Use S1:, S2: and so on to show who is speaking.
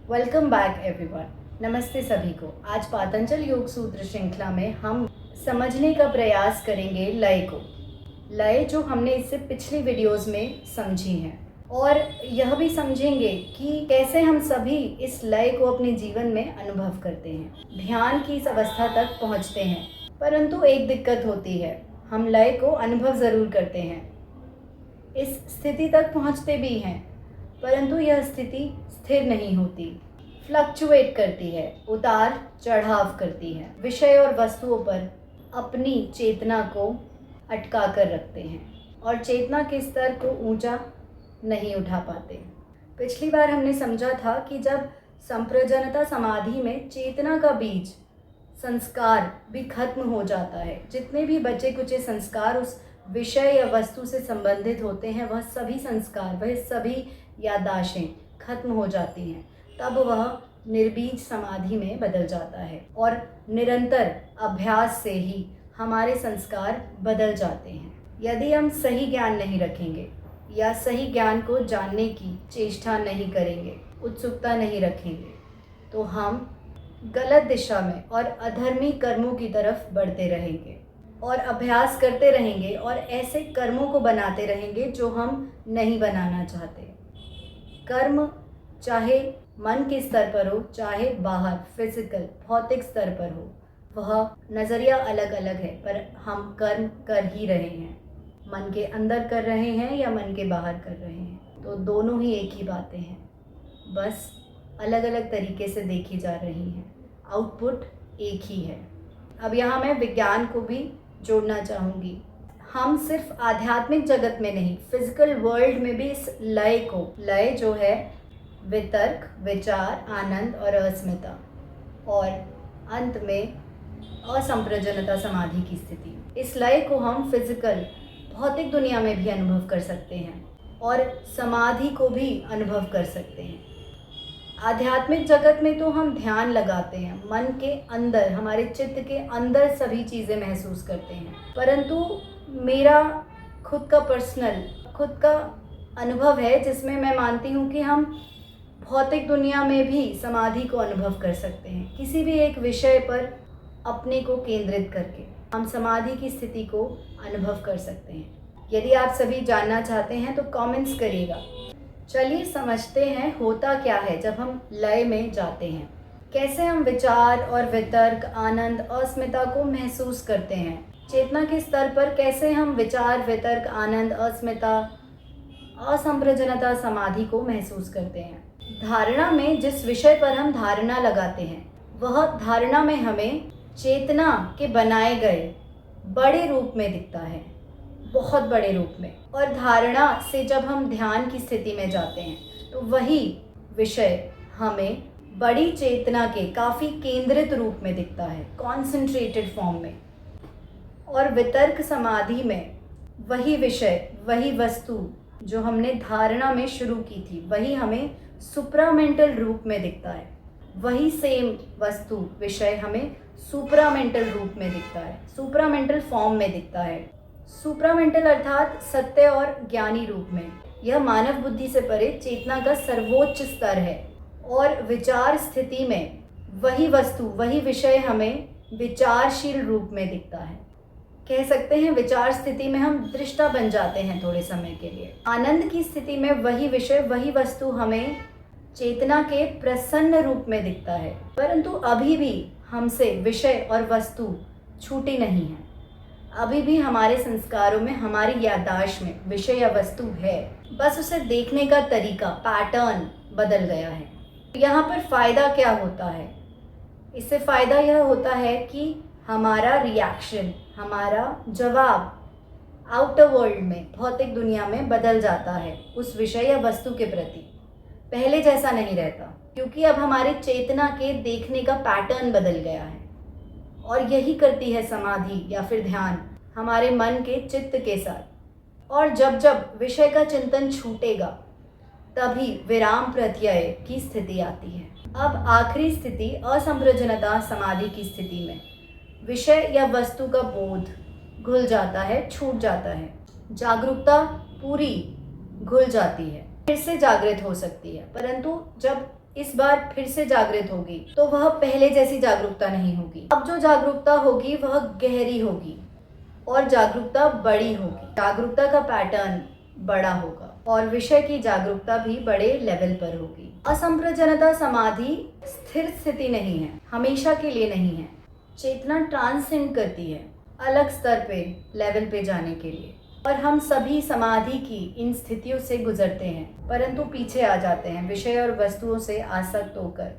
S1: Welcome back everyone. नमस्ते सभी को। आज पातंजल योग सूत्र श्रृंखला में हम समझने का प्रयास करेंगे लय को। लय जो हमने इससे पिछली वीडियोस में समझी हैं, और यह भी समझेंगे कि कैसे हम सभी इस लय को अपने जीवन में अनुभव करते हैं, ध्यान की इस अवस्था तक पहुंचते हैं। परंतु एक दिक्कत होती है, हम लय को अनुभव ज़रूर करते हैं, इस स्थिति तक पहुंचते भी हैं, परंतु यह स्थिति स्थिर नहीं होती, फ्लक्चुएट करती है, उतार चढ़ाव करती है। विषय और वस्तुओं पर अपनी चेतना को अटका कर रखते हैं और चेतना के स्तर को ऊंचा नहीं उठा पाते। पिछली बार हमने समझा था कि जब संप्रज्ञानता समाधि में चेतना का बीज संस्कार भी खत्म हो जाता है, जितने भी बचे कुचे संस्कार उस विषय या वस्तु से संबंधित होते हैं, वह सभी संस्कार, वह सभी याददाशें खत्म हो जाती हैं, तब वह निर्बीज समाधि में बदल जाता है। और निरंतर अभ्यास से ही हमारे संस्कार बदल जाते हैं। यदि हम सही ज्ञान नहीं रखेंगे या सही ज्ञान को जानने की चेष्टा नहीं करेंगे, उत्सुकता नहीं रखेंगे, तो हम गलत दिशा में और अधर्मी कर्मों की तरफ बढ़ते रहेंगे और अभ्यास करते रहेंगे और ऐसे कर्मों को बनाते रहेंगे जो हम नहीं बनाना चाहते। कर्म चाहे मन के स्तर पर हो, चाहे बाहर फिजिकल भौतिक स्तर पर हो, वह नज़रिया अलग अलग है, पर हम कर्म कर ही रहे हैं। मन के अंदर कर रहे हैं या मन के बाहर कर रहे हैं, तो दोनों ही एक ही बातें हैं, बस अलग अलग तरीके से देखी जा रही हैं। आउटपुट एक ही है। अब यहाँ मैं विज्ञान को भी जोड़ना चाहूँगी। हम सिर्फ आध्यात्मिक जगत में नहीं, फिजिकल वर्ल्ड में भी इस लय को, लय जो है वितर्क, विचार, आनंद और अस्मिता, और अंत में असंप्रज्ञानता समाधि की स्थिति, इस लय को हम फिजिकल भौतिक दुनिया में भी अनुभव कर सकते हैं और समाधि को भी अनुभव कर सकते हैं। आध्यात्मिक जगत में तो हम ध्यान लगाते हैं, मन के अंदर, हमारे चित्त के अंदर सभी चीज़ें महसूस करते हैं, परंतु मेरा खुद का पर्सनल, खुद का अनुभव है जिसमें मैं मानती हूँ कि हम भौतिक दुनिया में भी समाधि को अनुभव कर सकते हैं। किसी भी एक विषय पर अपने को केंद्रित करके हम समाधि की स्थिति को अनुभव कर सकते हैं। यदि आप सभी जानना चाहते हैं तो कमेंट्स करिएगा। चलिए समझते हैं होता क्या है जब हम लय में जाते हैं, कैसे हम विचार और वितर्क, आनंद, अस्मिता को महसूस करते हैं। चेतना के स्तर पर कैसे हम विचार, वितर्क, आनंद, अस्मिता, असंप्रज्ञानता समाधि को महसूस करते हैं। धारणा में जिस विषय पर हम धारणा लगाते हैं, वह धारणा में हमें चेतना के बनाए गए बड़े रूप में दिखता है, बहुत बड़े रूप में। और धारणा से जब हम ध्यान की स्थिति में जाते हैं तो वही विषय हमें बड़ी चेतना के काफ़ी केंद्रित रूप में दिखता है, कॉन्सेंट्रेटेड फॉर्म में। और वितर्क समाधि में वही विषय, वही वस्तु जो हमने धारणा में शुरू की थी, वही हमें सुप्रामेंटल रूप में दिखता है। वही सेम वस्तु, विषय हमें सुप्रामेंटल रूप में दिखता है, सुप्रामेंटल फॉर्म में दिखता है। सुप्रामेंटल अर्थात सत्य और ज्ञानी रूप में। यह मानव बुद्धि से परे चेतना का सर्वोच्च स्तर है। और विचार स्थिति में वही वस्तु, वही विषय हमें विचारशील रूप में दिखता है। कह सकते हैं विचार स्थिति में हम दृष्टा बन जाते हैं थोड़े समय के लिए। आनंद की स्थिति में वही विषय, वही वस्तु हमें चेतना के प्रसन्न रूप में दिखता है, परंतु अभी भी हमसे विषय और वस्तु छूटी नहीं है। अभी भी हमारे संस्कारों में, हमारी याददाश्त में विषय या वस्तु है, बस उसे देखने का तरीका, पैटर्न बदल गया है। यहाँ पर फ़ायदा क्या होता है? इससे फ़ायदा यह होता है कि हमारा रिएक्शन, हमारा जवाब आउटर वर्ल्ड में, भौतिक दुनिया में बदल जाता है उस विषय या वस्तु के प्रति। पहले जैसा नहीं रहता, क्योंकि अब हमारी चेतना के देखने का पैटर्न बदल गया है। और यही करती है समाधि या फिर ध्यान हमारे मन के चित्त के साथ। और जब जब विषय का चिंतन छूटेगा, तभी विराम प्रत्यय की स्थिति आती है। अब आखिरी स्थिति असंप्रज्ञानता समाधि की स्थिति में विषय या वस्तु का बोध घुल जाता है, छूट जाता है, जागरूकता पूरी घुल जाती है, फिर से जागृत हो सकती है। परंतु जब इस बार फिर से जागृत होगी तो वह पहले जैसी जागरूकता नहीं होगी। अब जो जागरूकता होगी वह गहरी होगी और जागरूकता बड़ी होगी। जागरूकता का पैटर्न बड़ा होगा और विषय की जागरूकता भी बड़े लेवल पर होगी। असंप्रज्ञानता समाधि स्थिर स्थिति नहीं है, हमेशा के लिए नहीं है। चेतना ट्रांसेंड करती है अलग स्तर पे, लेवल पे जाने के लिए। और हम सभी समाधि की इन स्थितियों से गुजरते हैं, परंतु पीछे आ जाते हैं विषय और वस्तुओं से आसक्त होकर।